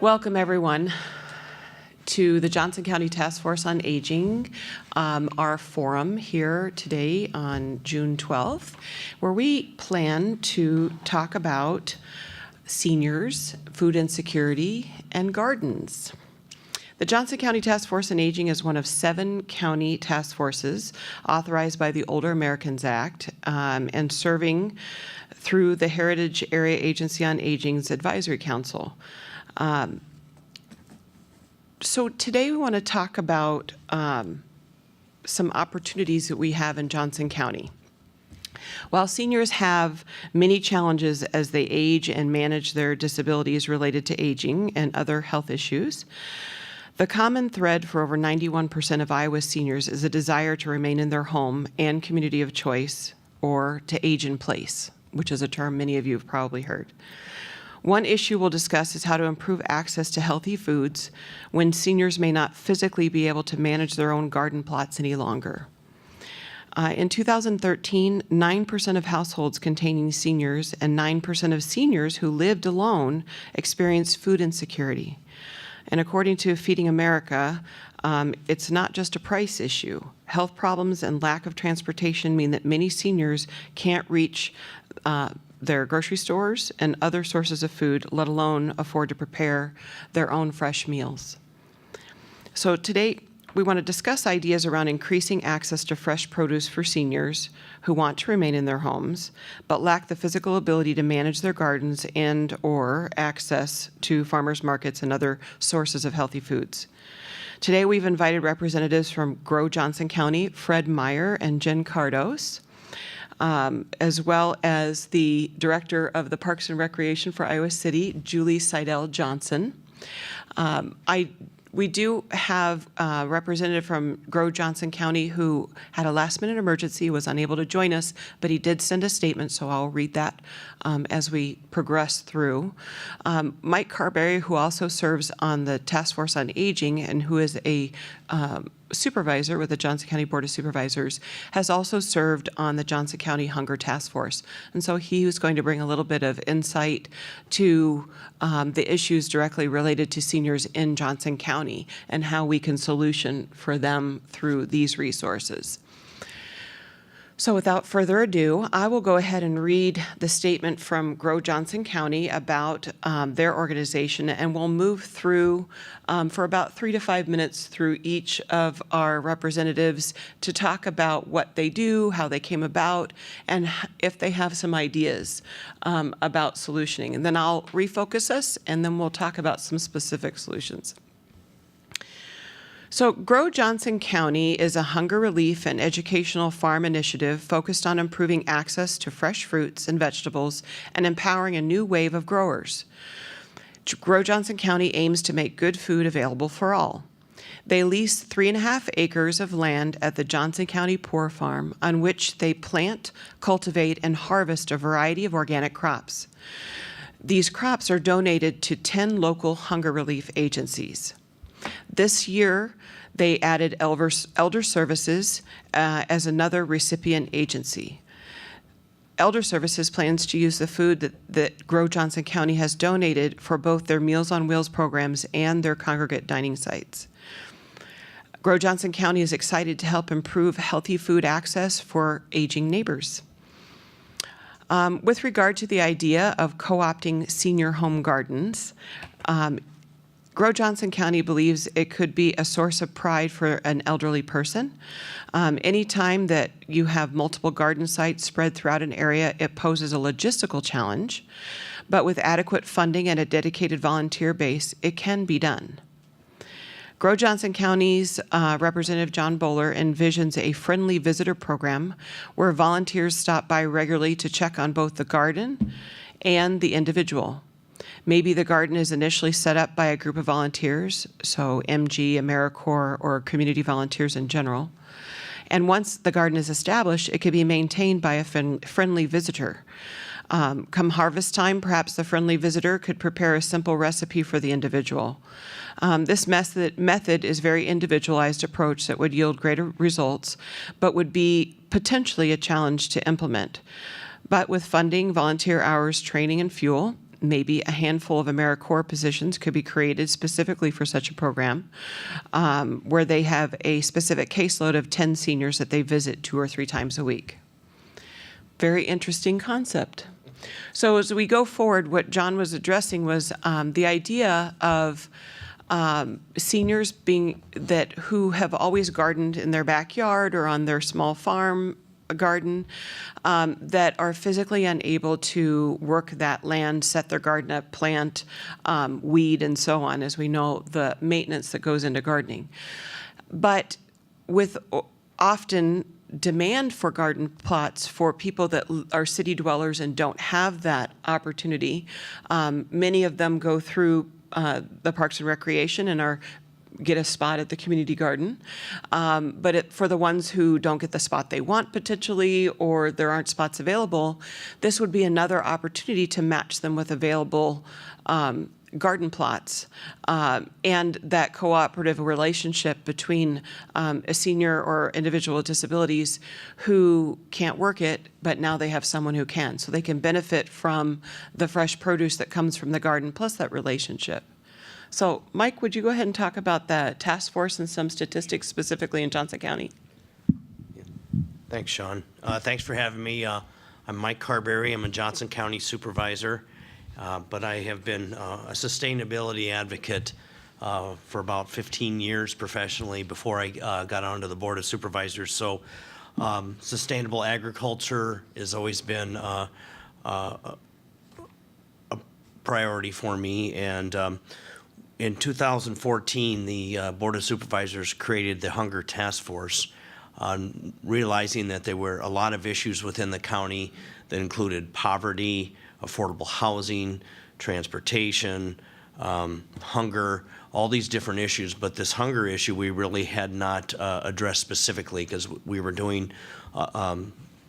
Welcome, everyone, to the Johnson County Task Force on Aging, our forum here today on June 12th, where we plan to talk about seniors, food insecurity, and gardens. The Johnson County Task Force on Aging is one of 7 county task forces authorized by the Older Americans Act and serving through the Heritage Area Agency on Aging's Advisory Council. So today we want to talk about some opportunities that we have in Johnson County. While seniors have many challenges as they age and manage their disabilities related to aging and other health issues, the common thread for over 91% of Iowa seniors is a desire to remain in their home and community of choice, or to age in place, which is a term many of you have probably heard. One issue we'll discuss is how to improve access to healthy foods when seniors may not physically be able to manage their own garden plots any longer. In 2013, 9% of households containing seniors and 9% of seniors who lived alone experienced food insecurity. And according to Feeding America, it's not just a price issue. Health problems and lack of transportation mean that many seniors can't reach their grocery stores and other sources of food, let alone afford to prepare their own fresh meals. So today, we want to discuss ideas around increasing access to fresh produce for seniors who want to remain in their homes, but lack the physical ability to manage their gardens and/or access to farmers markets and other sources of healthy foods. Today, we've invited representatives from Grow Johnson County, Fred Meyer and Jen Cardos, as well as the Director of the Parks and Recreation for Iowa City, Julie Seidel Johnson. We do have a representative from Grow Johnson County who had a last-minute emergency, was unable to join us, but he did send a statement, so I'll read that as we progress through. Mike Carberry, who also serves on the Task Force on Aging and who is a supervisor with the Johnson County Board of Supervisors, has also served on the Johnson County Hunger Task Force. And so he was going to bring a little bit of insight to the issues directly related to seniors in Johnson County and how we can solution for them through these resources. So without further ado, I will go ahead and read the statement from Grow Johnson County about their organization, and we'll move through for about 3 to 5 minutes through each of our representatives to talk about what they do, how they came about, and if they have some ideas about solutioning. And then I'll refocus us, and then we'll talk about some specific solutions. So Grow Johnson County is a hunger relief and educational farm initiative focused on improving access to fresh fruits and vegetables and empowering a new wave of growers. Grow Johnson County aims to make good food available for all. They lease 3.5 acres of land at the Johnson County Poor Farm, on which they plant, cultivate, and harvest a variety of organic crops. These crops are donated to 10 local hunger relief agencies. This year, they added Elder Services as another recipient agency. Elder Services plans to use the food that Grow Johnson County has donated for both their Meals on Wheels programs and their congregate dining sites. Grow Johnson County is excited to help improve healthy food access for aging neighbors. With regard to the idea of co-opting senior home gardens, Grow Johnson County believes it could be a source of pride for an elderly person. Anytime that you have multiple garden sites spread throughout an area, it poses a logistical challenge, but with adequate funding and a dedicated volunteer base, it can be done. Grow Johnson County's Representative John Bowler envisions a friendly visitor program where volunteers stop by regularly to check on both the garden and the individual. Maybe the garden is initially set up by a group of volunteers, so MG, AmeriCorps, or community volunteers in general. And once the garden is established, it can be maintained by a friendly visitor. Come harvest time, perhaps the friendly visitor could prepare a simple recipe for the individual. This method is a very individualized approach that would yield greater results, but would be potentially a challenge to implement. But with funding, volunteer hours, training, and fuel, maybe a handful of AmeriCorps positions could be created specifically for such a program, where they have a specific caseload of 10 seniors that they visit 2 or 3 times a week. Very interesting concept. So as we go forward, what John was addressing was the idea of seniors who have always gardened in their backyard or on their small farm garden, that are physically unable to work that land, set their garden up, plant, weed, and so on, as we know the maintenance that goes into gardening. But with often demand for garden plots for people that are city dwellers and don't have that opportunity, many of them go through the Parks and Recreation and get a spot at the community garden. But for the ones who don't get the spot they want potentially, or there aren't spots available, this would be another opportunity to match them with available garden plots, and that cooperative relationship between a senior or individual with disabilities who can't work it, but now they have someone who can. So they can benefit from the fresh produce that comes from the garden, plus that relationship. So Mike, would you go ahead and talk about the task force and some statistics specifically in Johnson County? Thanks, Sean. Thanks for having me. I'm Mike Carberry. I'm a Johnson County supervisor, but I have been a sustainability advocate for about 15 years professionally before I got onto the Board of Supervisors. So sustainable agriculture has always been a priority for me. And in 2014, the Board of Supervisors created the Hunger Task Force, realizing that there were a lot of issues within the county that included poverty, affordable housing, transportation, hunger, all these different issues. But this hunger issue we really had not addressed specifically, because we were doing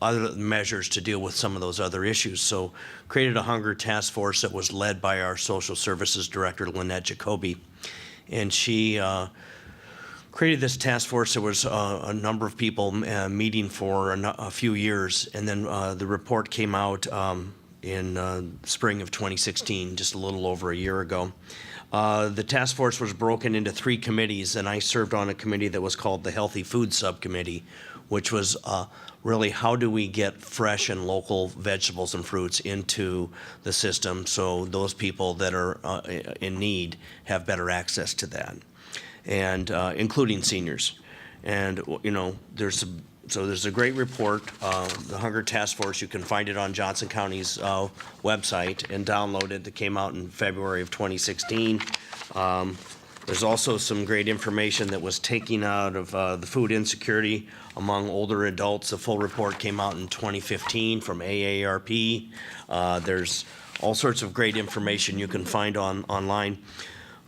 other measures to deal with some of those other issues. So created a hunger task force that was led by our social services director, Lynette Jacoby. And she created this task force. There was a number of people meeting for a few years. And then the report came out in spring of 2016, just a little over a year ago. The task force was broken into 3 committees, and I served on a committee that was called the Healthy Food Subcommittee, which was really how do we get fresh and local vegetables and fruits into the system so those people that are in need have better access to that, and including seniors. And you know, there's a great report, the Hunger Task Force. You can find it on Johnson County's website and download it. That came out in February of 2016. There's also some great information that was taken out of the food insecurity among older adults. The full report came out in 2015 from AARP. There's all sorts of great information you can find online.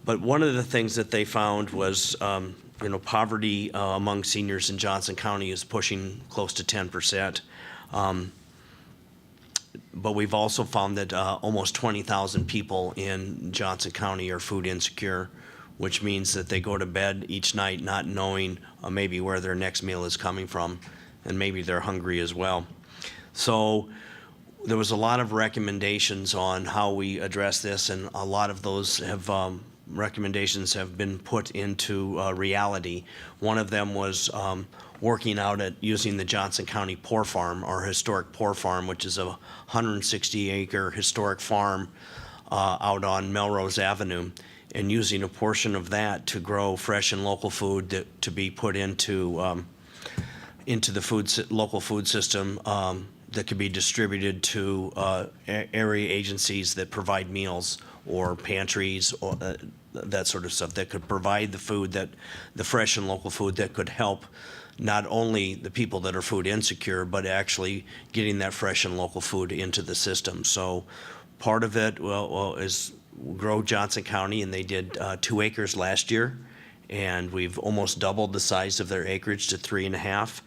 But one of the things that they found was poverty among seniors in Johnson County is pushing close to 10%. But we've also found that almost 20,000 people in Johnson County are food insecure, which means that they go to bed each night not knowing maybe where their next meal is coming from, and maybe they're hungry as well. So there was a lot of recommendations on how we address this, and a lot of those recommendations have been put into reality. One of them was working out at using the Johnson County Poor Farm, our historic Poor Farm, which is a 160-acre historic farm out on Melrose Avenue, and using a portion of that to grow fresh and local food to be put into the local food system that could be distributed to area agencies that provide meals, or pantries, or that sort of stuff, that could provide the fresh and local food that could help not only the people that are food insecure, but actually getting that fresh and local food into the system. So part of it is Grow Johnson County, and they did 2 acres last year, and we've almost doubled the size of their acreage to 3.5.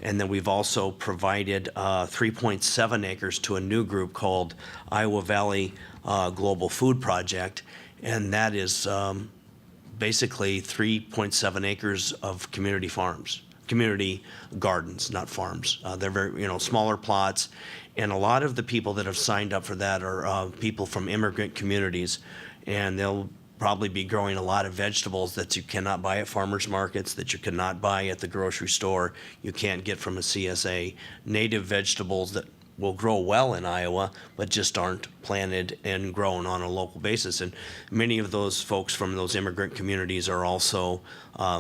And then we've also provided 3.7 acres to a new group called Iowa Valley Global Food Project, and that is basically 3.7 acres of community farms community gardens, not farms. They're very, smaller plots. And a lot of the people that have signed up for that are people from immigrant communities. And they'll probably be growing a lot of vegetables that you cannot buy at farmers markets, that you cannot buy at the grocery store, you can't get from a CSA. Native vegetables that will grow well in Iowa, but just aren't planted and grown on a local basis. And many of those folks from those immigrant communities are also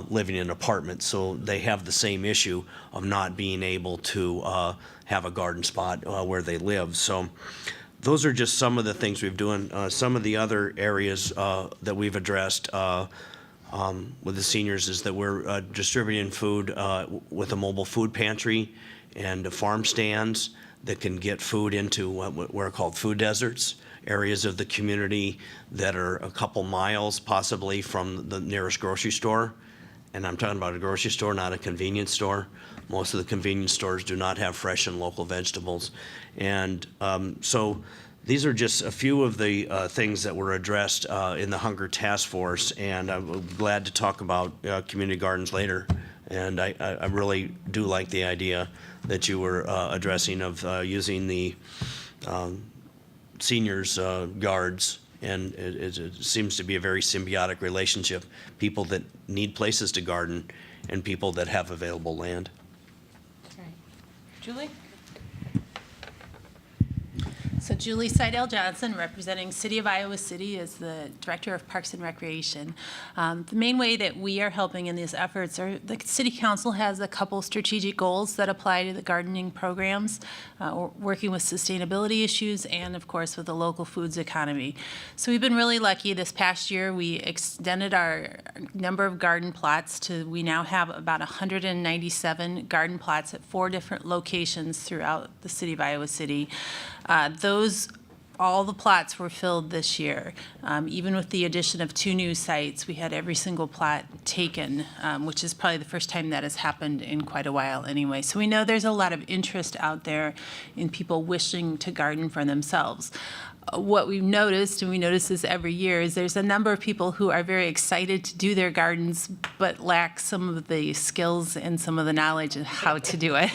living in apartments, so they have the same issue of not being able to have a garden spot where they live. So those are just some of the things we've doing. Some of the other areas that we've addressed with the seniors is that we're distributing food with a mobile food pantry and farm stands that can get food into what are called food deserts, areas of the community that are a couple miles possibly from the nearest grocery store. And I'm talking about a grocery store, not a convenience store. Most of the convenience stores do not have fresh and local vegetables. And so these are just a few of the things that were addressed in the Hunger Task Force, and I'm glad to talk about community gardens later. And I really do like the idea that you were addressing of using the seniors' yards, and it seems to be a very symbiotic relationship, people that need places to garden and people that have available land. Right. Julie? So Julie Seidel Johnson, representing City of Iowa City as the Director of Parks and Recreation. The main way that we are helping in these efforts are the City Council has a couple strategic goals that apply to the gardening programs, working with sustainability issues and, of course, with the local foods economy. So we've been really lucky. This past year, we extended our number of garden plots to, we now have about 197 garden plots at 4 different locations throughout the City of Iowa City. All the plots were filled this year. Even with the addition of 2 new sites, we had every single plot taken, which is probably the first time that has happened in quite a while anyway. So we know there's a lot of interest out there in people wishing to garden for themselves. What we've noticed, and we notice this every year, is there's a number of people who are very excited to do their gardens but lack some of the skills and some of the knowledge of how to do it.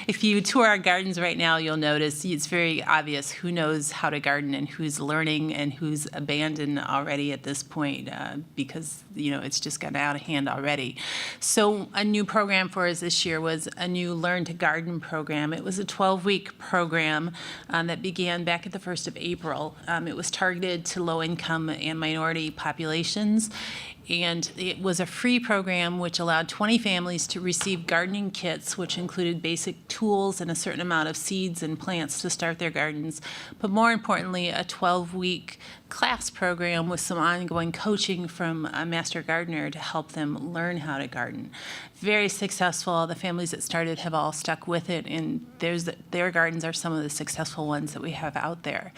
If you tour our gardens right now, you'll notice it's very obvious who knows how to garden and who's learning and who's abandoned already at this point because it's just gotten out of hand already. So a new program for us this year was a new Learn to Garden program. It was a 12-week program that began back at the 1st of April. It was targeted to low-income and minority populations, and it was a free program which allowed 20 families to receive gardening kits, which included basic tools and a certain amount of seeds and plants to start their gardens, but more importantly, a 12-week class program with some ongoing coaching from a master gardener to help them learn how to garden. Very successful. The families that started have all stuck with it, and their gardens are some of the successful ones that we have out there.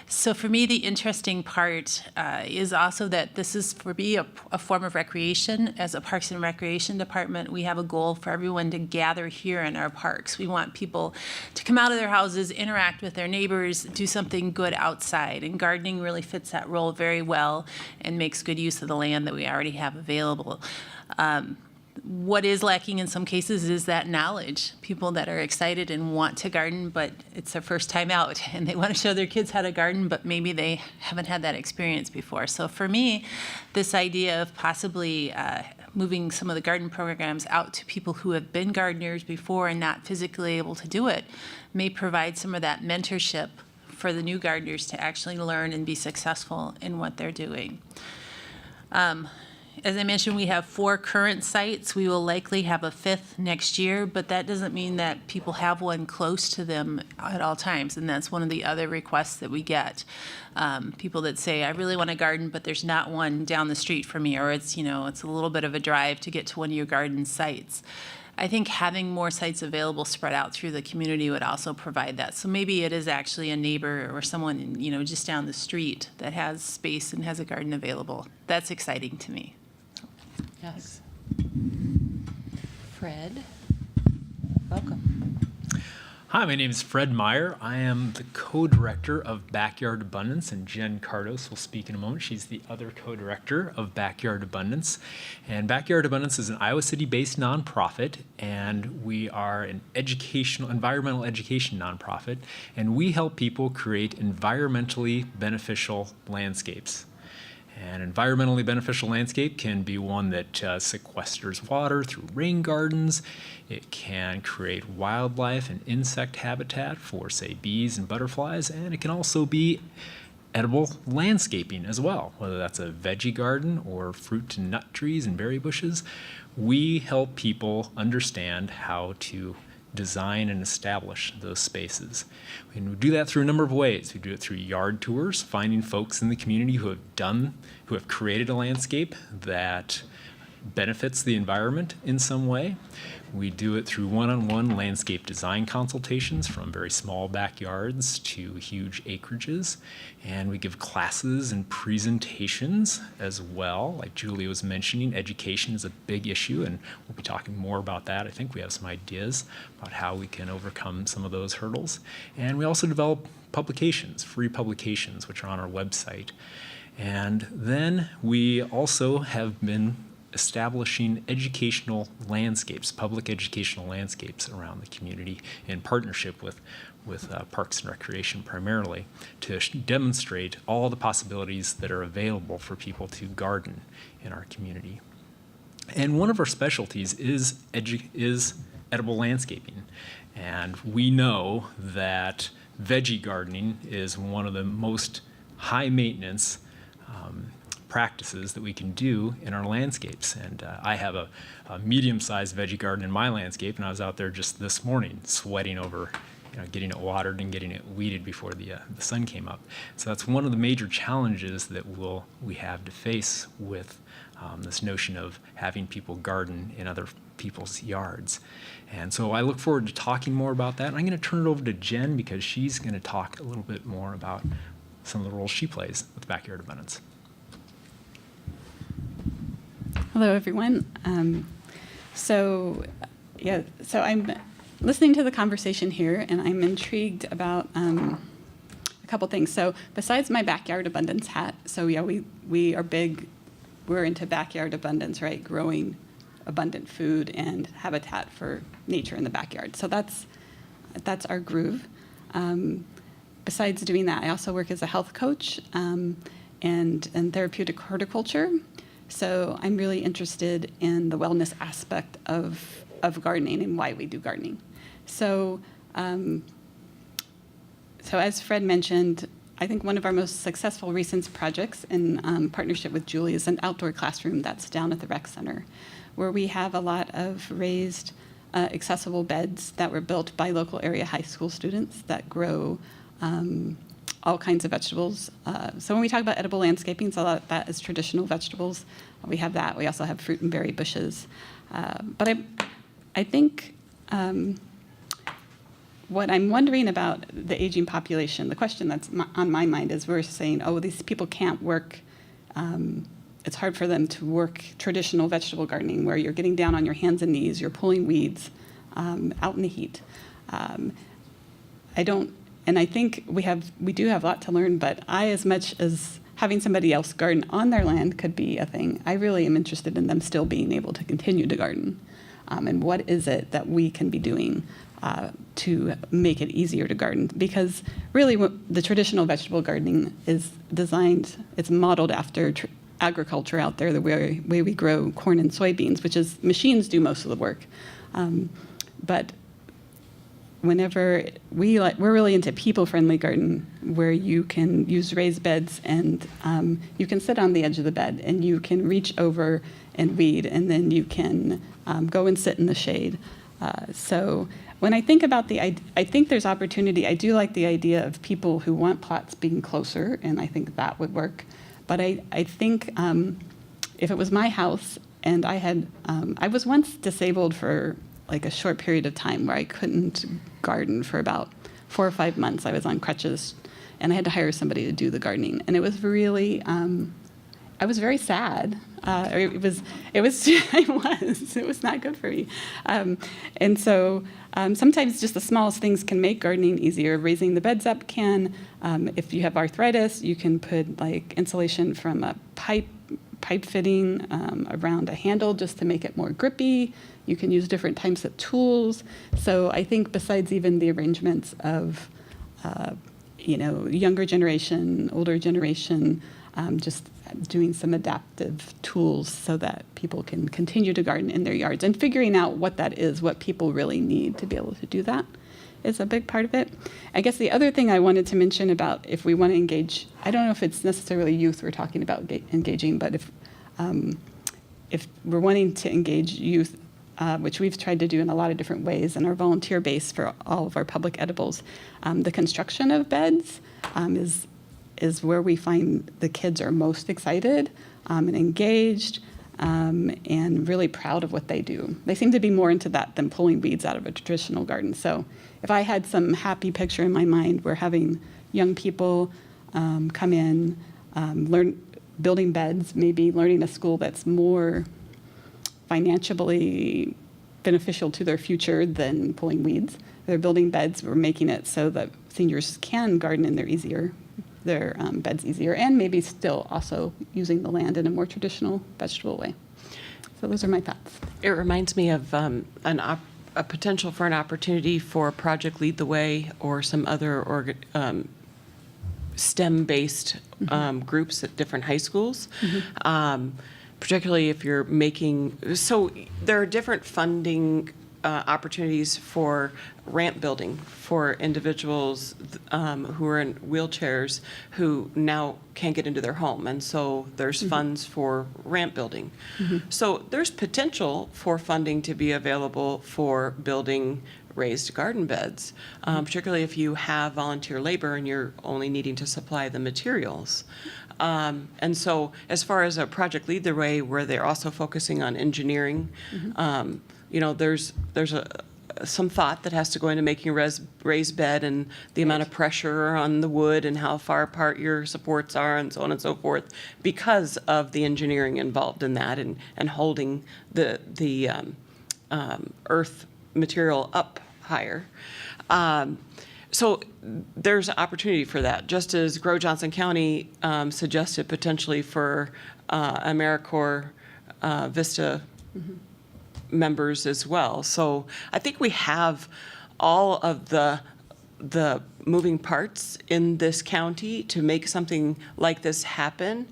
So for me, the interesting part is also that this is for me a form of recreation. As a Parks and Recreation Department, we have a goal for everyone to gather here in our parks. We want people to come out of their houses, interact with their neighbors, do something good outside, and gardening really fits that role very well and makes good use of the land that we already have available. What is lacking in some cases is that knowledge. People that are excited and want to garden, but it's their first time out, and they want to show their kids how to garden, but maybe they haven't had that experience before. So for me, this idea of possibly moving some of the garden programs out to people who have been gardeners before and not physically able to do it may provide some of that mentorship for the new gardeners to actually learn and be successful in what they're doing. As I mentioned, we have 4 current sites. We will likely have a 5th next year, but that doesn't mean that people have one close to them at all times, and that's one of the other requests that we get. People that say, I really want to garden, but there's not one down the street for me, or it's a little bit of a drive to get to one of your garden sites. I think having more sites available spread out through the community would also provide that. So maybe it is actually a neighbor or someone, just down the street that has space and has a garden available. That's exciting to me. Yes. Fred, welcome. Hi, my name is Fred Meyer. I am the co-director of Backyard Abundance, and Jen Cardos will speak in a moment. She's the other co-director of Backyard Abundance. And Backyard Abundance is an Iowa City-based nonprofit, and we are an environmental education nonprofit, and we help people create environmentally beneficial landscapes. An environmentally beneficial landscape can be one that sequesters water through rain gardens. It can create wildlife and insect habitat for, say, bees and butterflies, and it can also be edible landscaping as well, whether that's a veggie garden or fruit and nut trees and berry bushes. We help people understand how to design and establish those spaces. And we do that through a number of ways. We do it through yard tours, finding folks in the community who have created a landscape that benefits the environment in some way. We do it through one-on-one landscape design consultations from very small backyards to huge acreages. And we give classes and presentations as well. Like Julie was mentioning, education is a big issue, and we'll be talking more about that. I think we have some ideas about how we can overcome some of those hurdles. And we also develop publications, free publications, which are on our website. And then we also have been establishing educational landscapes, public educational landscapes around the community in partnership with Parks and Recreation primarily, to demonstrate all the possibilities that are available for people to garden in our community. And one of our specialties is edible landscaping. And we know that veggie gardening is one of the most high maintenance practices that we can do in our landscapes. And I have a medium-sized veggie garden in my landscape, and I was out there just this morning sweating over getting it watered and getting it weeded before the sun came up. So that's one of the major challenges that we have to face with this notion of having people garden in other people's yards. And so I look forward to talking more about that. And I'm going to turn it over to Jen, because she's going to talk a little bit more about some of the roles she plays with Backyard Abundance. Hello, everyone. So I'm listening to the conversation here, and I'm intrigued about a couple things. So besides my Backyard Abundance hat, so yeah, we are big. We're into backyard abundance, right? Growing abundant food and habitat for nature in the backyard. So that's our groove. Besides doing that, I also work as a health coach and therapeutic horticulture. So I'm really interested in the wellness aspect of gardening and why we do gardening. So as Fred mentioned, I think one of our most successful recent projects in partnership with Julie is an outdoor classroom that's down at the rec center, where we have a lot of raised accessible beds that were built by local area high school students that grow all kinds of vegetables. So when we talk about edible landscaping, so a lot of that is traditional vegetables. We have that. We also have fruit and berry bushes. But I think what I'm wondering about the aging population, the question that's on my mind is we're saying, oh, these people can't work. It's hard for them to work traditional vegetable gardening where you're getting down on your hands and knees, you're pulling weeds out in the heat. I think we do have a lot to learn, but as much as having somebody else garden on their land could be a thing, I really am interested in them still being able to continue to garden. And what is it that we can be doing to make it easier to garden? Because really the traditional vegetable gardening is designed, it's modeled after agriculture out there, the way we grow corn and soybeans, which is machines do most of the work. But whenever we're really into people-friendly garden, where you can use raised beds and you can sit on the edge of the bed and you can reach over and weed, and then you can go and sit in the shade. So when I think about I think there's opportunity. I do like the idea of people who want plots being closer, and I think that would work. But I think if it was my house and I was once disabled for like a short period of time where I couldn't garden for about 4 or 5 months. I was on crutches, and I had to hire somebody to do the gardening. And it was really, I was very sad. It was it was not good for me. And so sometimes just the smallest things can make gardening easier. Raising the beds up can. If you have arthritis, you can put like insulation from a pipe fitting around a handle just to make it more grippy. You can use different types of tools. So I think besides even the arrangements of younger generation, older generation, just doing some adaptive tools so that people can continue to garden in their yards, and figuring out what that is, what people really need to be able to do that is a big part of it. I guess the other thing I wanted to mention about if we want to engage, I don't know if it's necessarily youth we're talking about engaging, but if we're wanting to engage youth, which we've tried to do in a lot of different ways in our volunteer base for all of our public edibles, the construction of beds is where we find the kids are most excited and engaged and really proud of what they do. They seem to be more into that than pulling weeds out of a traditional garden. So if I had some happy picture in my mind, we're having young people come in, learn building beds, maybe learning a school that's more financially beneficial to their future than pulling weeds. They're building beds. We're making it so that seniors can garden in their beds easier, and maybe still also using the land in a more traditional vegetable way. So those are my thoughts. It reminds me of a potential for an opportunity for Project Lead the Way or some other STEM-based groups at different high schools. Particularly if you're so there are different funding opportunities for ramp building for individuals who are in wheelchairs who now can't get into their home. And so there's funds for ramp building. So there's potential for funding to be available for building raised garden beds, particularly if you have volunteer labor and you're only needing to supply the materials. And so as far as a Project Lead the Way, where they're also focusing on engineering, there's some thought that has to go into making a raised bed and the amount of pressure on the wood and how far apart your supports are and so on and so forth, because of the engineering involved in that and holding the earth material up higher. So there's an opportunity for that, just as Grow Johnson County suggested potentially for AmeriCorps VISTA members as well. So I think we have all of the moving parts in this county to make something like this happen.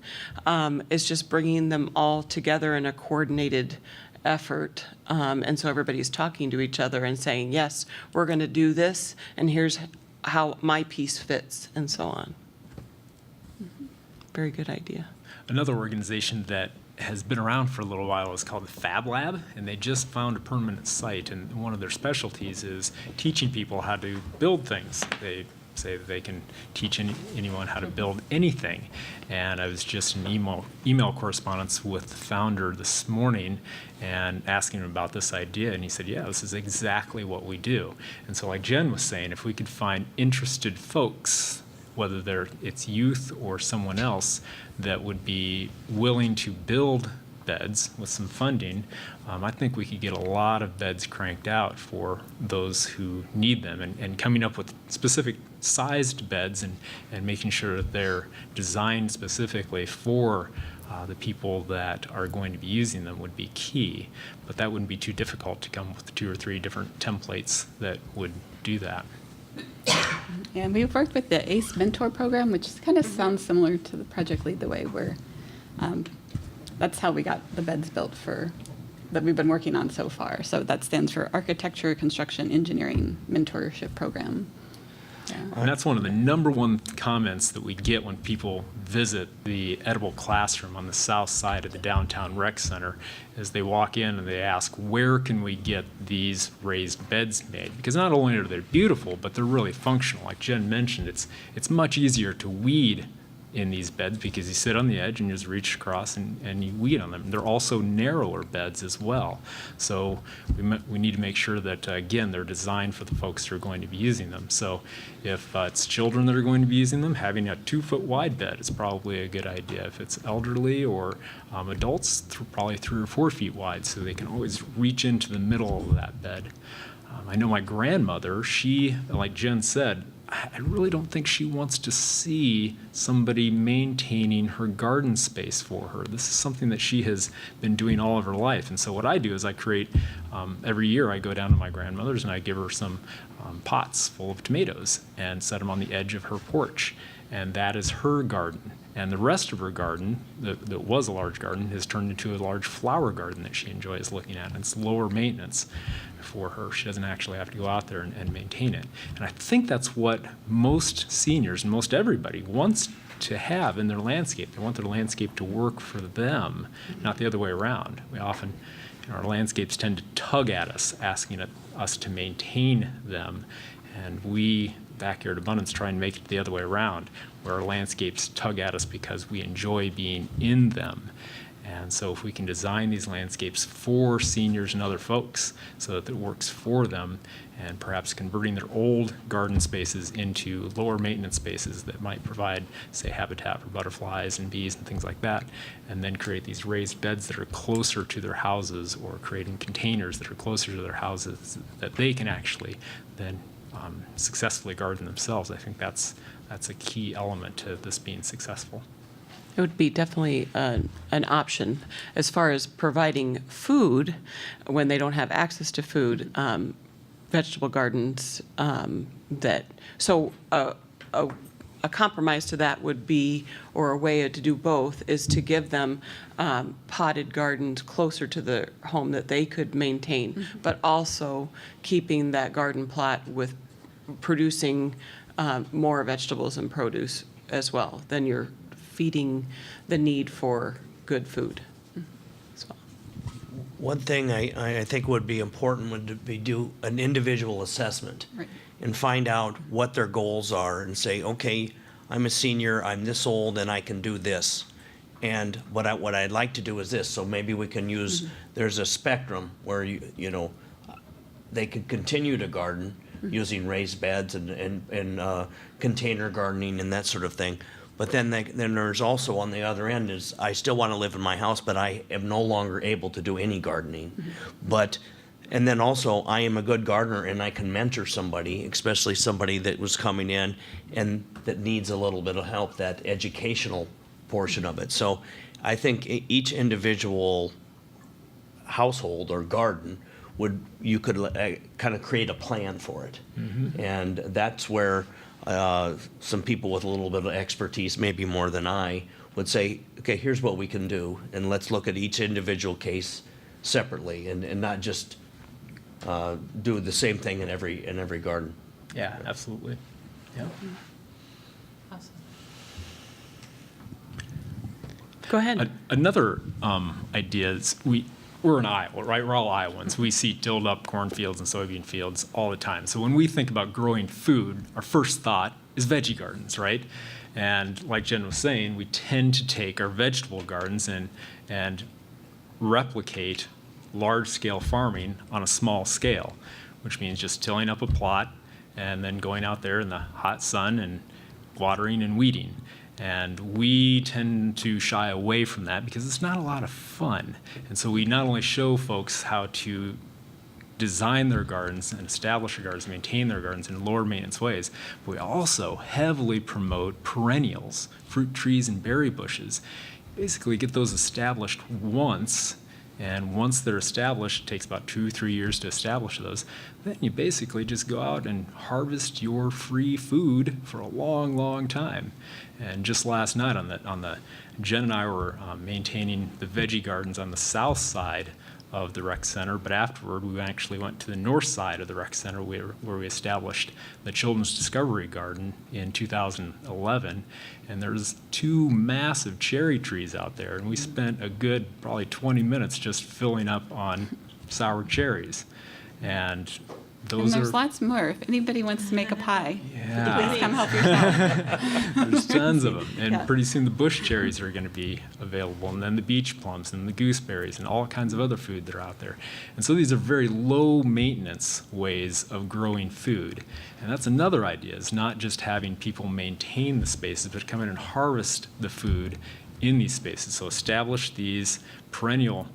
It's just bringing them all together in a coordinated effort. And so everybody's talking to each other and saying, yes, we're going to do this, and here's how my piece fits, and so on. Very good idea. Another organization that has been around for a little while is called the Fab Lab, and they just found a permanent site, and one of their specialties is teaching people how to build things. They say that they can teach anyone how to build anything. And I was just in email correspondence with the founder this morning and asking him about this idea, and he said, yeah, this is exactly what we do. And so like Jen was saying, if we could find interested folks, whether it's youth or someone else, that would be willing to build beds with some funding, I think we could get a lot of beds cranked out for those who need them, and coming up with specific sized beds and making sure that they're designed specifically for the people that are going to be using them would be key. But that wouldn't be too difficult to come up with 2 or 3 different templates that would do that. And we've worked with the ACE Mentor program, which kind of sounds similar to the Project Lead the Way, where that's how we got the beds built that we've been working on so far. So that stands for Architecture, Construction, Engineering Mentorship Program. Yeah. And that's one of the number one comments that we get when people visit the Edible Classroom on the south side of the downtown rec center, is they walk in and they ask, where can we get these raised beds made? Because not only are they beautiful, but they're really functional. Like Jen mentioned, it's much easier to weed in these beds because you sit on the edge and you just reach across and you weed on them. They're also narrower beds as well. So we need to make sure that, again, they're designed for the folks who are going to be using them. So if it's children that are going to be using them, having a 2-foot wide bed is probably a good idea. If it's elderly or adults, probably 3 or 4 feet wide, so they can always reach into the middle of that bed. I know my grandmother, she, like Jen said, I really don't think she wants to see somebody maintaining her garden space for her. This is something that she has been doing all of her life. And so what I do is I create, every year I go down to my grandmother's and I give her some pots full of tomatoes and set them on the edge of her porch. And that is her garden. And the rest of her garden, that was a large garden, has turned into a large flower garden that she enjoys looking at. And it's lower maintenance for her. She doesn't actually have to go out there and maintain it. And I think that's what most seniors and most everybody wants to have in their landscape. They want their landscape to work for them, not the other way around. We often, our landscapes tend to tug at us, asking us to maintain them. And we, Backyard Abundance, try and make it the other way around, where our landscapes tug at us because we enjoy being in them. And so if we can design these landscapes for seniors and other folks so that it works for them, and perhaps converting their old garden spaces into lower maintenance spaces that might provide, say, habitat for butterflies and bees and things like that, and then create these raised beds that are closer to their houses, or creating containers that are closer to their houses that they can actually then successfully garden themselves. I think that's a key element to this being successful. It would be definitely an option. As far as providing food, when they don't have access to food, vegetable gardens so a compromise to that would be, or a way to do both, is to give them potted gardens closer to the home that they could maintain, but also keeping that garden plot with producing more vegetables and produce as well. Then you're feeding the need for good food. So. One thing I think would be important would be do an individual assessment. Right. And find out what their goals are and say, okay, I'm a senior, I'm this old, and I can do this. And what I'd like to do is this. So maybe we can use, there's a spectrum where you know, they could continue to garden using raised beds and container gardening and that sort of thing. But then there's also, on the other end, is I still want to live in my house, but I am no longer able to do any gardening. And then also, I am a good gardener and I can mentor somebody, especially somebody that was coming in and that needs a little bit of help, that educational portion of it. So I think each individual household or garden you could kind of create a plan for it. And that's where some people with a little bit of expertise, maybe more than I, would say, okay, here's what we can do, and let's look at each individual case separately, and not just do the same thing in every garden. Yeah, absolutely. Yeah. Awesome. Go ahead. Another idea is we're in Iowa, right? We're all Iowans. We see tilled up cornfields and soybean fields all the time. So when we think about growing food, our first thought is veggie gardens, right? And like Jen was saying, we tend to take our vegetable gardens and replicate large-scale farming on a small scale, which means just tilling up a plot and then going out there in the hot sun and watering and weeding. And we tend to shy away from that because it's not a lot of fun. And so we not only show folks how to design their gardens and establish their gardens, maintain their gardens in lower maintenance ways, but we also heavily promote perennials, fruit trees and berry bushes. Basically get those established once, and once they're established, it takes about 2-3 years to establish those, then you basically just go out and harvest your free food for a long, long time. And just last night Jen and I were maintaining the veggie gardens on the south side of the rec center, but afterward we actually went to the north side of the rec center where we established the Children's Discovery Garden in 2011, and there's 2 massive cherry trees out there, and we spent a good probably 20 minutes just filling up on sour cherries. And And those there's are lots more. If anybody wants to make a pie, Yeah. please come help yourself. There's tons of them, and Yeah. pretty soon the bush cherries are going to be available, and then the beach plums and the gooseberries and all kinds of other food that are out there. And so these are very low maintenance ways of growing food. And that's another idea, is not just having people maintain the spaces, but come in and harvest the food in these spaces. So establish these perennial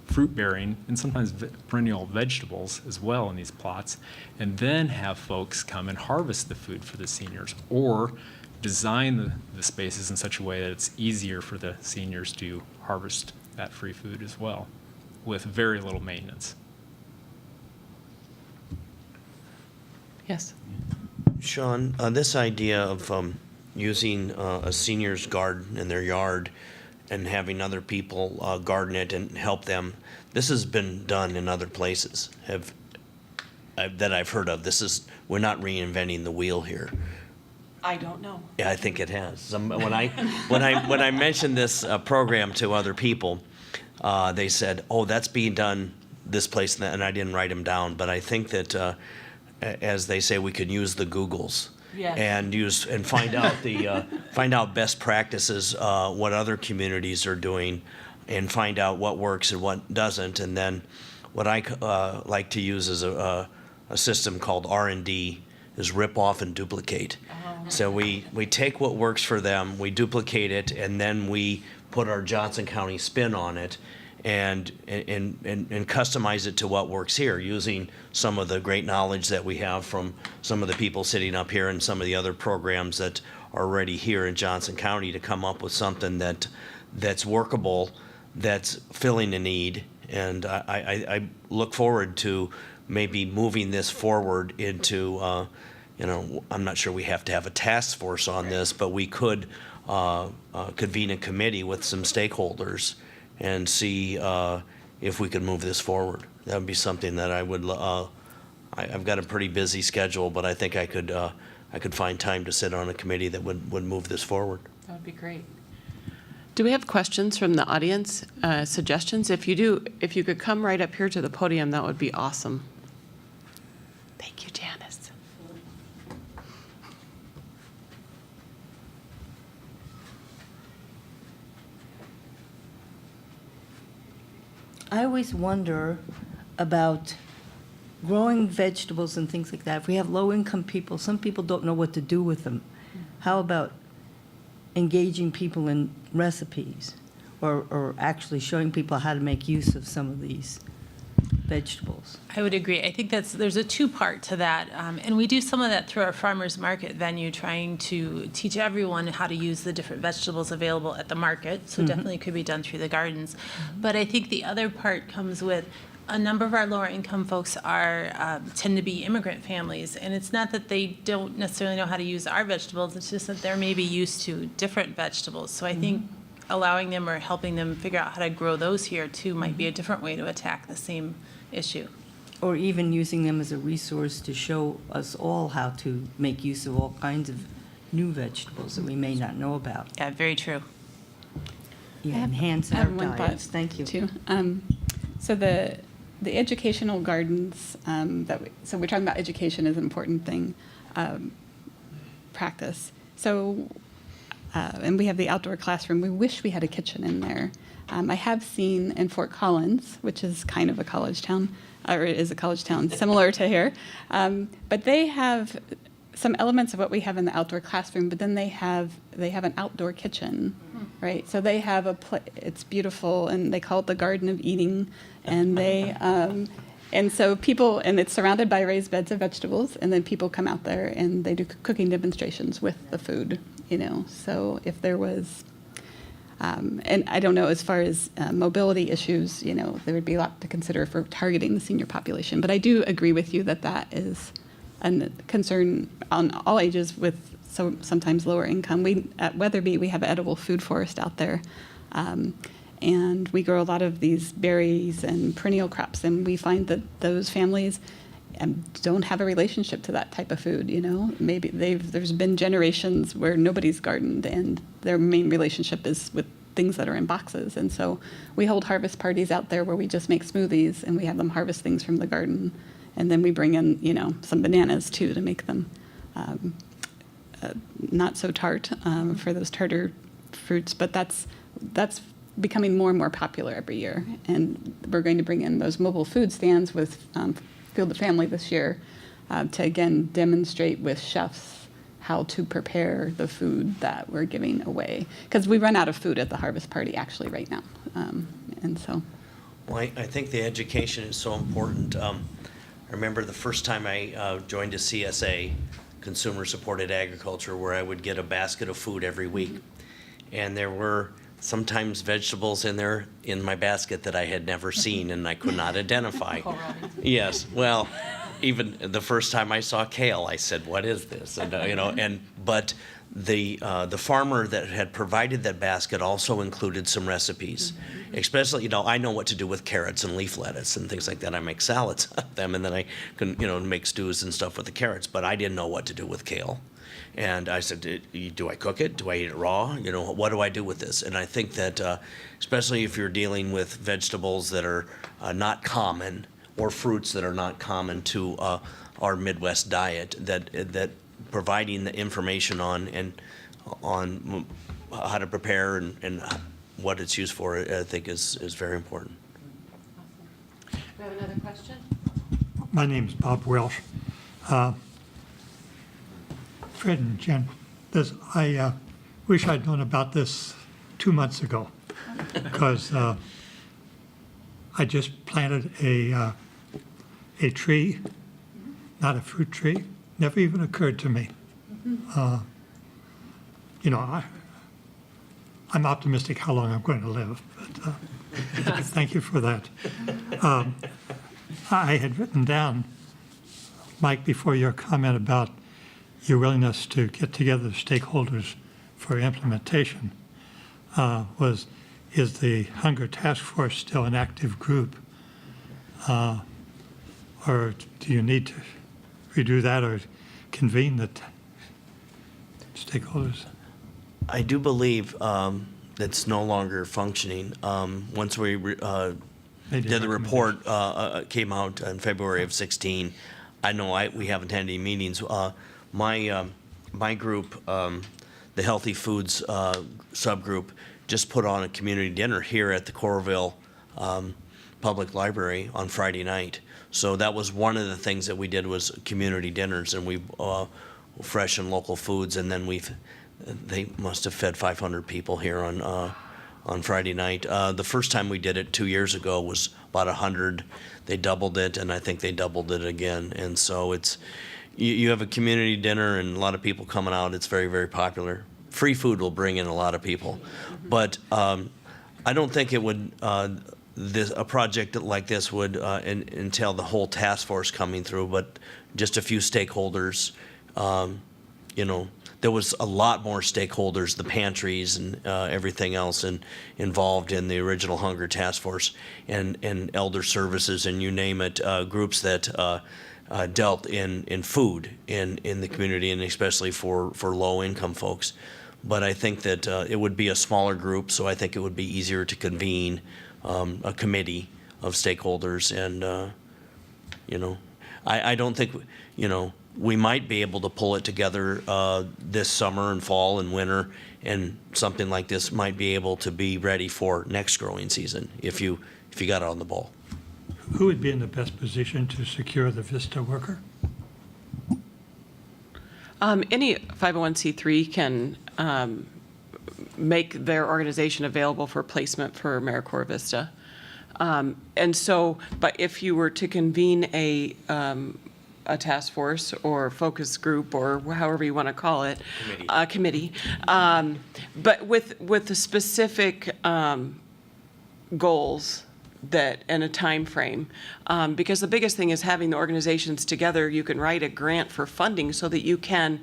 fruit-bearing and sometimes perennial vegetables as well in these plots, and then have folks come and harvest the food for the seniors, or design the spaces in such a way that it's easier for the seniors to harvest that free food as well, with very little maintenance. Yes. Sean, this idea of using a senior's garden in their yard and having other people garden it and help them, this has been done in other places that I've heard of. We're not reinventing the wheel here. I don't know. Yeah, I think it has. When I mentioned this program to other people, they said, "Oh, that's being done this place," and I didn't write them down. But I think that, as they say, we could use the Googles. Yes. And find out best practices, what other communities are doing, and find out what works and what doesn't. And then what I like to use is a system called R&D, is rip off and duplicate. So we take what works for them, we duplicate it, and then we put our Johnson County spin on it, and customize it to what works here, using some of the great knowledge that we have from some of the people sitting up here and some of the other programs that are already here in Johnson County, to come up with something that's workable, that's filling a need. And I look forward to maybe moving this forward into, I'm not sure we have to have a task force on this, but we could convene a committee with some stakeholders and see if we could move this forward. That would be something that I would. I've got a pretty busy schedule, but I think I could find time to sit on a committee that would move this forward. That would be great. Do we have questions from the audience, suggestions? If you do, if you could come right up here to the podium, that would be awesome. Thank you, Janice. I always wonder about growing vegetables and things like that. If we have low-income people, some people don't know what to do with them. How about engaging people in recipes, or actually showing people how to make use of some of these vegetables? I would agree. I think there's a two-part to that, and we do some of that through our farmers market venue, trying to teach everyone how to use the different vegetables available at the market. So definitely could be done through the gardens. But I think the other part comes with a number of our lower income folks tend to be immigrant families, and it's not that they don't necessarily know how to use our vegetables. It's just that they're maybe used to different vegetables. So I think allowing them or helping them figure out how to grow those here too might be a different way to attack the same issue. Or even using them as a resource to show us all how to make use of all kinds of new vegetables that we may not know about. Yeah, very true. Yeah, enhance I our have one thought, diets. Thank you. too. So the educational gardens so we're talking about education as an important thing, practice. So and we have the outdoor classroom. We wish we had a kitchen in there. I have seen in Fort Collins, which is kind of a college town, or it is a college town similar to here, but they have some elements of what we have in the outdoor classroom, but then they have an outdoor kitchen, right? So they have it's beautiful, and they call it the Garden of Eating, and they and so people, and it's surrounded by raised beds of vegetables, and then people come out there and they do cooking demonstrations with the food, So if there was, and I don't know, as far as mobility issues, there would be a lot to consider for targeting the senior population. But I do agree with you that is a concern on all ages with sometimes lower income. At Weatherby, we have an edible food forest out there. And we grow a lot of these berries and perennial crops, and we find that those families don't have a relationship to that type of food. Maybe there's been generations where nobody's gardened, and their main relationship is with things that are in boxes. And so we hold harvest parties out there where we just make smoothies, and we have them harvest things from the garden, And then we bring in, some bananas too to make them not so tart for those tartar fruits. But that's becoming more and more popular every year. And we're going to bring in those mobile food stands with Field of Family this year to, again, demonstrate with chefs how to prepare the food that we're giving away. Because we run out of food at the harvest party, actually, right now. And so... Well, I think the education is so important. I remember the first time I joined a CSA, Consumer Supported Agriculture, where I would get a basket of food every week. And there were sometimes vegetables in there in my basket that I had never seen and I could not identify. Yes, well, even the first time I saw kale, I said, "What is this?" And but the farmer that had provided that basket also included some recipes, especially I know what to do with carrots and leaf lettuce and things like that. I make salads out of them, and then I can make stews and stuff with the carrots. But I didn't know what to do with kale. And I said, do I cook it? Do I eat it raw? What do I do with this? And I think that, especially if you're dealing with vegetables that are not common or fruits that are not common to our Midwest diet, that providing the information on how to prepare and what it's used for, I think is very important. Do we have another question? My name's Bob Welsh. Fred and Jen, I wish I'd known about this 2 months ago, because I just planted a tree, not a fruit tree. Never even occurred to me. I'm optimistic how long I'm going to live, but thank you for that. I had written down, Mike, before your comment about your willingness to get together the stakeholders for implementation, is the Hunger Task Force still an active group? Or do you need to redo that or convene the stakeholders? I do believe it's no longer functioning. Once we did the report came out in February of 16, I know we haven't had any meetings. My group, the Healthy Foods subgroup, just put on a community dinner here at the Coralville Public Library on Friday night. So that was one of the things that we did, was community dinners, and we fresh and local foods, and then they must have fed 500 people here on Friday night. The first time we did it 2 years ago was about 100. They doubled it, and I think they doubled it again. And so it's, you have a community dinner and a lot of people coming out. It's very, very popular. Free food will bring in a lot of people. But I don't think it would, a project like this would entail the whole task force coming through, but just a few stakeholders. There was a lot more stakeholders, the pantries and everything else involved in the original Hunger Task Force, and elder services, and you name it, groups that dealt in food in the community, and especially for low-income folks. But I think that it would be a smaller group, so I think it would be easier to convene a committee of stakeholders. And, I don't think, we might be able to pull it together this summer and fall and winter, and something like this might be able to be ready for next growing season if you got on the ball. Who would be in the best position to secure the VISTA worker? Any 501c3 can make their organization available for placement for AmeriCorps VISTA. And so, but if you were to convene a task force or focus group, or however you want to call it, committee, but with the specific goals and a time frame, because the biggest thing is having the organizations together. You can write a grant for funding so that you can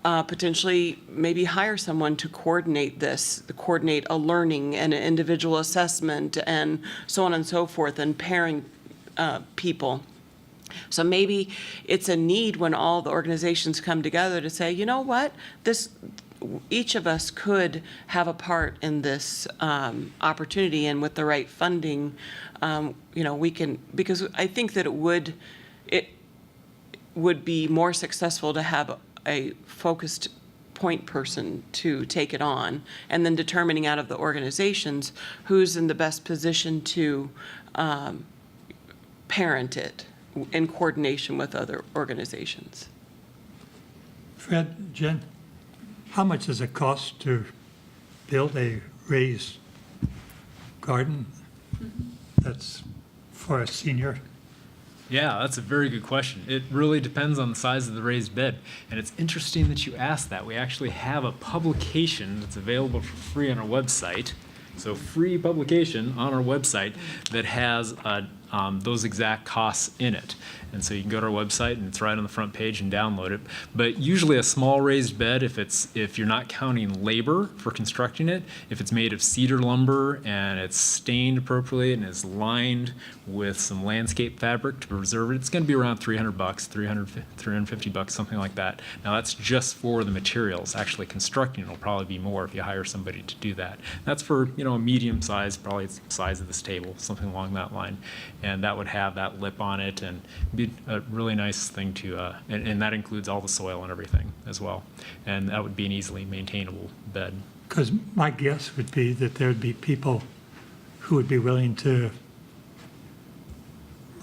potentially maybe hire someone to coordinate a learning and an individual assessment and so on and so forth, and pairing people. So maybe it's a need when all the organizations come together to say, you know what, each of us could have a part in this opportunity, and with the right funding, we can, because I think that it would be more successful to have a focused point person to take it on, and then determining out of the organizations who's in the best position to parent it in coordination with other organizations. Fred, Jen, how much does it cost to build a raised garden that's for a senior? Yeah, that's a very good question. It really depends on the size of the raised bed. And it's interesting that you asked that. We actually have a publication that's available for free on our website. So free publication on our website that has those exact costs in it. And so you can go to our website and it's right on the front page and download it. But usually a small raised bed, if you're not counting labor for constructing it, if it's made of cedar lumber and it's stained appropriately and is lined with some landscape fabric to preserve it, it's going to be around $300, $350, something like that. Now that's just for the materials. Actually constructing it will probably be more if you hire somebody to do that. That's for, a medium size, probably the size of this table, something along that line. And that would have that lip on it and be a really nice thing to, and that includes all the soil and everything as well. And that would be an easily maintainable bed. Because my guess would be that there would be people who would be willing to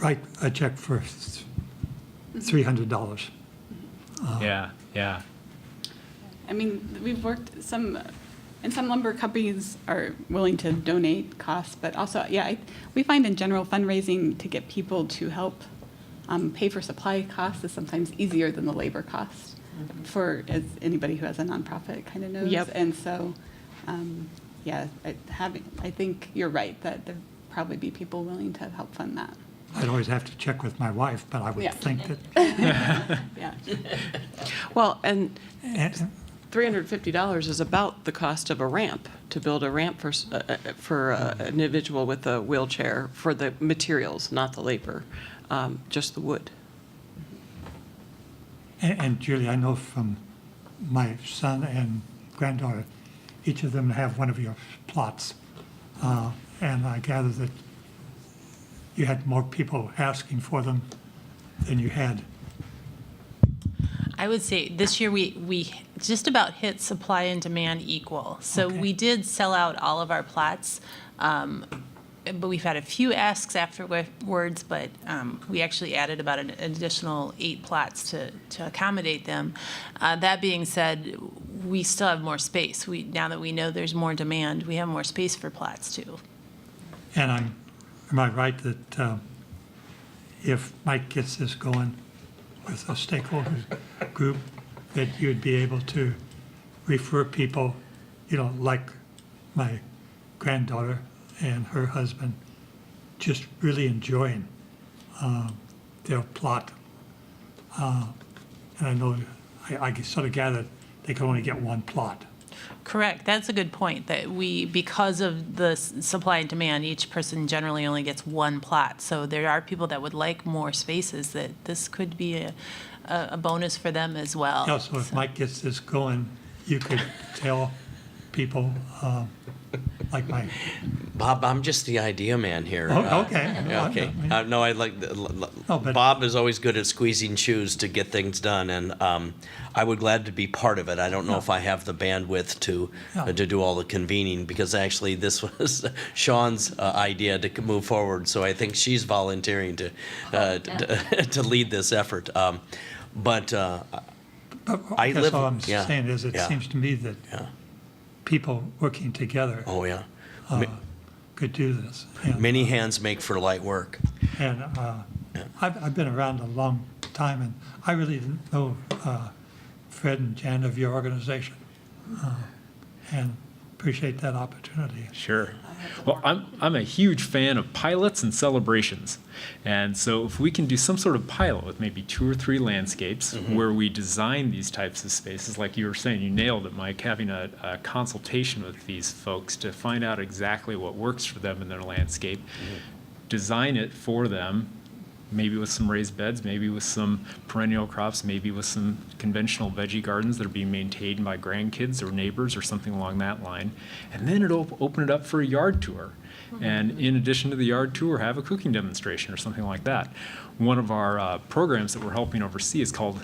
write a check for $300. Yeah. I mean, we've worked and some lumber companies are willing to donate costs, but also, we find in general fundraising to get people to help pay for supply costs is sometimes easier than the labor cost as anybody who has a nonprofit kind of knows. Yep. And so, I think you're right that there'd probably be people willing to help fund that. I'd always have to check with my wife, but I would Yeah. think that, Yeah. Well, and and- $350 is about the cost of a ramp, to build a ramp for an individual with a wheelchair, for the materials, not the labor, just the wood. and Julie, I know from my son and granddaughter, each of them have one of your plots. And I gather that you had more people asking for them than you had. I would say this year we just about hit supply and demand equal. So Okay. we did sell out all of our plots, but we've had a few asks afterwards, but we actually added about an additional 8 plots to accommodate them. That being said, we still have more space. Now that we know there's more demand, we have more space for plots too. And am I right that if Mike gets this going with a stakeholder group, that you'd be able to refer people, like my granddaughter and her husband, just really enjoying their plot. And I know, I sort of gathered they could only get one plot. Correct. That's a good point, that because of the supply and demand, each person generally only gets one plot. So there are people that would like more spaces, that this could be a bonus for them as well. Yeah, so if Mike gets this going, you could tell people, like my, Bob, I'm just the idea man here. Oh, okay. Yeah, okay. No, I like, but- Bob is always good at squeezing shoes to get things done, and I would glad to be part of it. I don't know if I have the bandwidth to do all the convening, because actually this was Sean's idea to move forward, so I think she's volunteering to lead this effort. But I guess live- all I'm yeah, saying is, it yeah. seems to me that people working together Oh, yeah. could do this. And, Many hands make for light work. and I've been around a long time, and I really didn't know Fred and Jan of your organization, and appreciate that opportunity. Sure. Well, I'm a huge fan of pilots and celebrations. And so if we can do some sort of pilot with maybe 2 or 3 landscapes where we design these types of spaces, like you were saying, you nailed it, Mike, having a consultation with these folks to find out exactly what works for them in their landscape, design it for them, maybe with some raised beds, maybe with some perennial crops, maybe with some conventional veggie gardens that are being maintained by grandkids or neighbors or something along that line. And then it'll open it up for a yard tour. And in addition to the yard tour, have a cooking demonstration or something like that. One of our programs that we're helping oversee is called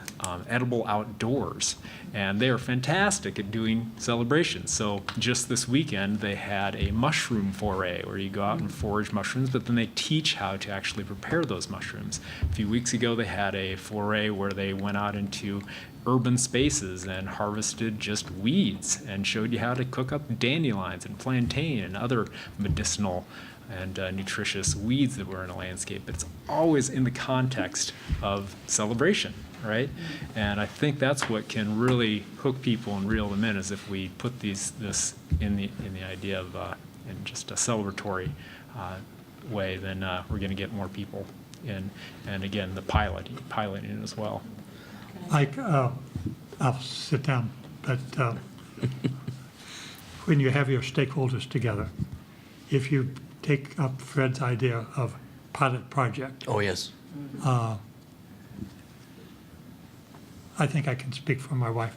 Edible Outdoors, and they are fantastic at doing celebrations. So just this weekend, they had a mushroom foray where you go out and forage mushrooms, but then they teach how to actually prepare those mushrooms. A few weeks ago, they had a foray where they went out into urban spaces and harvested just weeds and showed you how to cook up dandelions and plantain and other medicinal and nutritious weeds that were in a landscape. But it's always in the context of celebration, right? And I think that's what can really hook people and reel them in, is if we put this in the idea of in just a celebratory way, then we're going to get more people in. And again, the piloting as well. I'll sit down, but when you have your stakeholders together, if you take up Fred's idea of pilot project, Oh, yes. I think I can speak for my wife.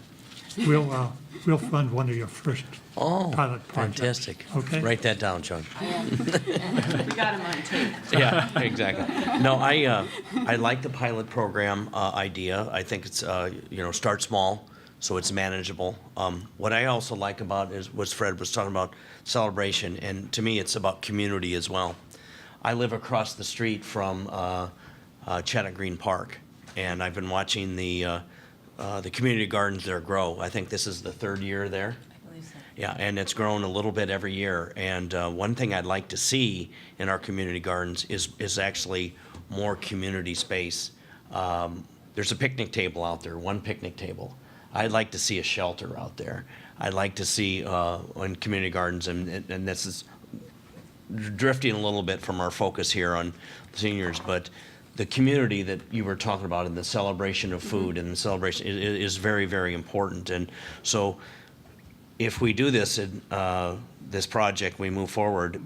We'll fund one of your first Oh, pilot projects. fantastic. Okay. Write that down, Chuck. We got him on tape. Yeah, exactly. No, I like the pilot program idea. I think it's start small so it's manageable. What I also like about is what Fred was talking about, celebration, and to me it's about community as well. I live across the street from Chattanooga Green Park, and I've been watching the community gardens there grow. I think this is the third year there. Yeah, and it's grown a little bit every year. And one thing I'd like to see in our community gardens is actually more community space. There's a picnic table out there, one picnic table. I'd like to see a shelter out there. I'd like to see in community gardens, and this is drifting a little bit from our focus here on seniors, but the community that you were talking about and the celebration of food and the celebration is very, very important. And so if we do this in this project, we move forward,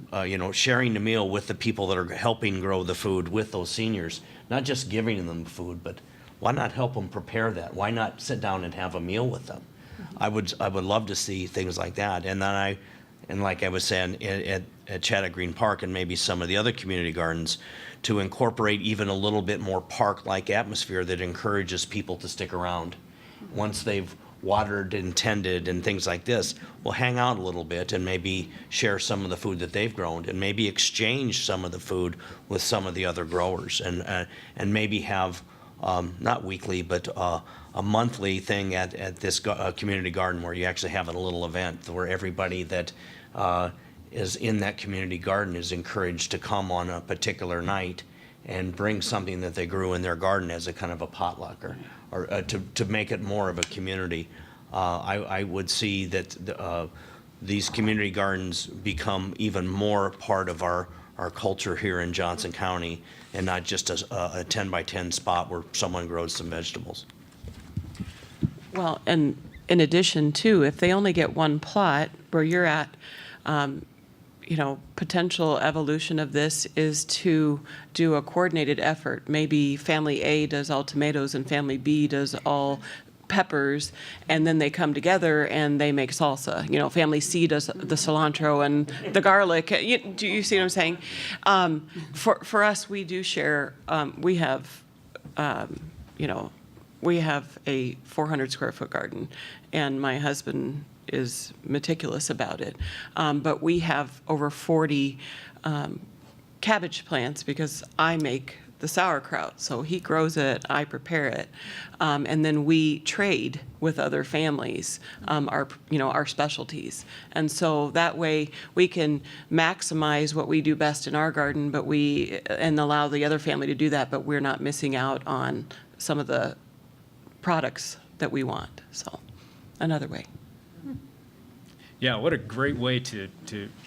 sharing the meal with the people that are helping grow the food with those seniors, not just giving them food, but why not help them prepare that? Why not sit down and have a meal with them? I would love to see things like that. And then like I was saying, at Chattanooga Green Park and maybe some of the other community gardens, to incorporate even a little bit more park-like atmosphere that encourages people to stick around. Once they've watered and tended and things like this, we'll hang out a little bit and maybe share some of the food that they've grown and maybe exchange some of the food with some of the other growers, and maybe have not weekly but a monthly thing at this community garden where you actually have a little event where everybody that is in that community garden is encouraged to come on a particular night and bring something that they grew in their garden as a kind of a potluck, or to make it more of a community. I would see that these community gardens become even more part of our culture here in Johnson County, and not just a 10 by 10 spot where someone grows some vegetables. Well, and in addition, too, if they only get one plot where you're at, potential evolution of this is to do a coordinated effort. Maybe family A does all tomatoes and family B does all peppers, and then they come together and they make salsa. Family C does the cilantro and the garlic. Do you see what I'm saying? For us, we do share. We have, we have a 400 square foot garden, and my husband is meticulous about it. But we have over 40 cabbage plants because I make the sauerkraut. So he grows it, I prepare it. And then we trade with other families, our specialties. And so that way we can maximize what we do best in our garden, and allow the other family to do that, but we're not missing out on some of the products that we want. So another way. Yeah, what a great way to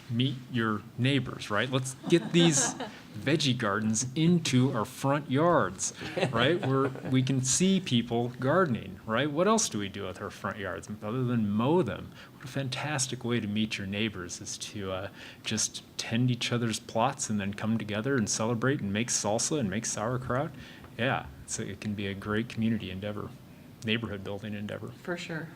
meet your neighbors, right? Let's get these veggie gardens into our front yards, right? Where we can see people gardening, right? What else do we do with our front yards other than mow them? What a fantastic way to meet your neighbors is to just tend each other's plots and then come together and celebrate and make salsa and make sauerkraut. Yeah, it can be a great community endeavor, neighborhood building endeavor. For sure.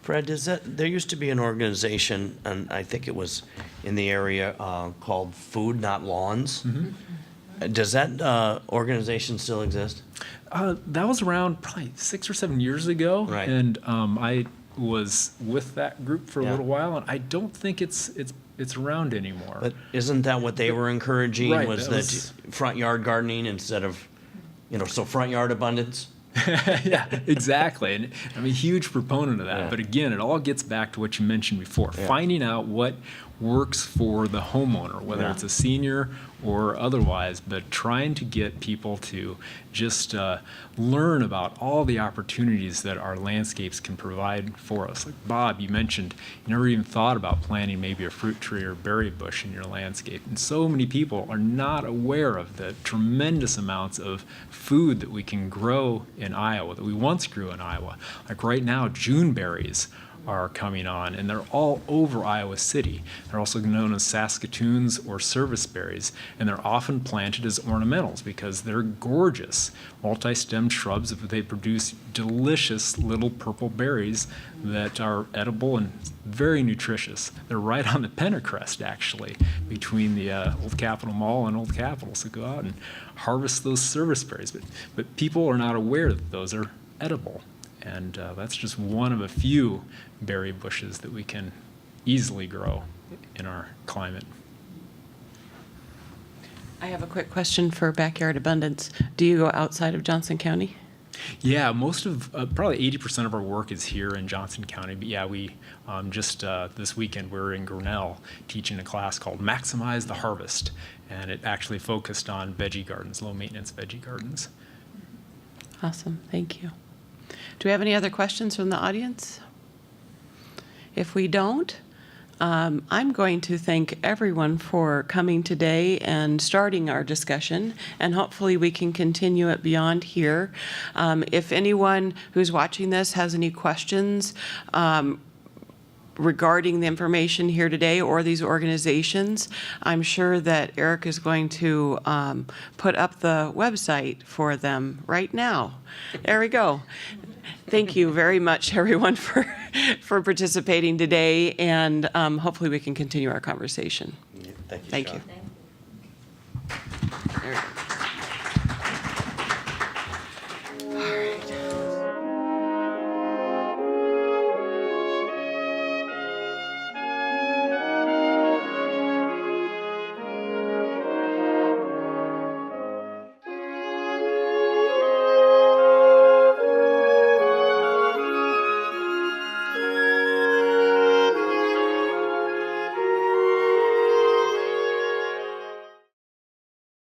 Fred, there used to be an organization, and I think it was in the area, called Food Not Lawns. Does that organization still exist? That was around probably 6 or 7 years ago. Right. And I was with that group for a Yeah. little while, and I don't think it's around anymore. But isn't that what they were encouraging, Right, was that that was- front yard gardening instead of, so front yard abundance? Yeah, exactly. And I'm a huge proponent of that. Yeah. But again, it all gets back to what you mentioned before, Yeah. finding out what works for the homeowner, whether Yeah. it's a senior or otherwise, but trying to get people to just learn about all the opportunities that our landscapes can provide for us. Like Bob, you mentioned you never even thought about planting maybe a fruit tree or berry bush in your landscape. And so many people are not aware of the tremendous amounts of food that we can grow in Iowa, that we once grew in Iowa. Like right now, June berries are coming on, and they're all over Iowa City. They're also known as Saskatoons or service berries, and they're often planted as ornamentals because they're gorgeous multi-stemmed shrubs. They produce delicious little purple berries that are edible and very nutritious. They're right on the Pentecrest, actually, between the Old Capitol Mall and Old Capitol. So go out and harvest those service berries. But people are not aware that those are edible. And that's just one of a few berry bushes that we can easily grow in our climate. I have a quick question for Backyard Abundance. Do you go outside of Johnson County? Yeah, most of, probably 80% of our work is here in Johnson County. But yeah, we just this weekend we were in Grinnell teaching a class called Maximize the Harvest. And it actually focused on veggie gardens, low maintenance veggie gardens. Awesome, thank you. Do we have any other questions from the audience? If we don't, I'm going to thank everyone for coming today and starting our discussion, and hopefully we can continue it beyond here. If anyone who's watching this has any questions regarding the information here today or these organizations, I'm sure that Eric is going to put up the website for them right now. There we go. Thank you very much, everyone, for participating today, and hopefully we can continue our conversation. Thank you, Thank Sean. you. There we go.